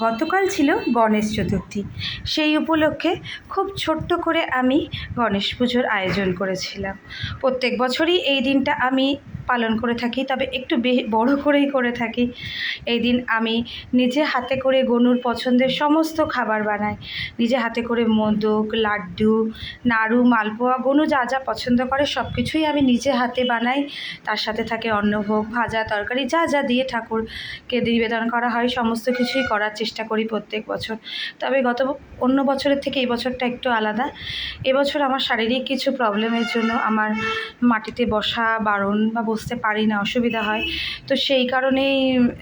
গতকাল ছিল গণেশ চতুর্থী। সেই উপলক্ষে খুব ছোট্ট করে আমি গণেশ পুজোর আয়োজন করেছিলাম। প্রত্যেক বছরই এই দিনটা আমি পালন করে থাকি, তবে একটু বড় করেই করে থাকি। এই দিন আমি নিজে হাতে করে গনুর পছন্দের সমস্ত খাবার বানাই। নিজে হাতে করে মোদক, লাড্ডু, নাড়ু, মালপোয়া, গনু যা যা পছন্দ করে সব কিছুই আমি নিজে হাতে বানাই। তার সাথে থাকে অন্নভোগ, ভাজা, তরকারি, যা যা দিয়ে ঠাকুরকে নিবেদন করা হয় সমস্ত কিছুই করার চেষ্টা করি প্রত্যেক বছর। তবে অন্য বছরের থেকে এই বছরটা একটু আলাদা। এবছর আমার শারীরিক কিছু প্রবলেমের জন্য আমার মাটিতে বসা বারণ বা বসতে পারি না, অসুবিধা হয়। তো সেই কারণেই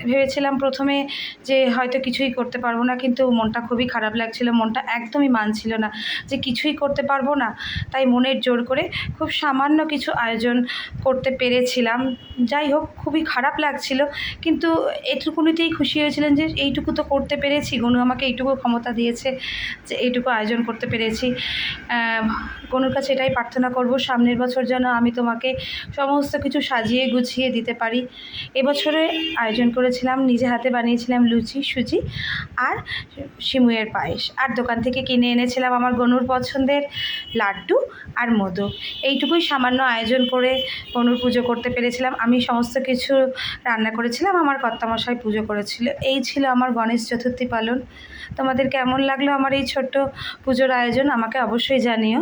ভেবেছিলাম প্রথমে যে হয়তো কিছুই করতে পারবো না, কিন্তু মনটা খুবই খারাপ লাগছিল। মনটা একদমই মানছিল না যে কিছুই করতে পারবো না। তাই মনের জোর করে খুব সামান্য কিছু আয়োজন করতে পেরেছিলাম। যাই হোক, খুবই খারাপ লাগছিল, কিন্তু এটুকুনিতেই খুশি হয়েছিলেন যে এইটুকু তো করতে পেরেছি। গনু আমাকে এইটুকু ক্ষমতা দিয়েছে যে এইটুকু আয়োজন করতে পেরেছি। গনুর কাছে এটাই প্রার্থনা করব, সামনের বছর যেন আমি তোমাকে সমস্ত কিছু সাজিয়ে গুছিয়ে দিতে পারি। এবছরে আয়োজন করেছিলাম, নিজে হাতে বানিয়েছিলাম লুচি, সুজি আর সিমুইয়ের পায়েস, আর দোকান থেকে কিনে এনেছিলাম আমার গনুর পছন্দের লাড্ডু আর মোদক। এইটুকুই সামান্য আয়োজন করে গনুর পুজো করতে পেরেছিলাম। আমি সমস্ত কিছু রান্না করেছিলাম, আমার কর্তামশাই পুজো করেছিল। এই ছিল আমার গণেশ চতুর্থী পালন। তোমাদের কেমন লাগলো আমার এই ছোট্ট পুজোর আয়োজন, আমাকে অবশ্যই জানিও।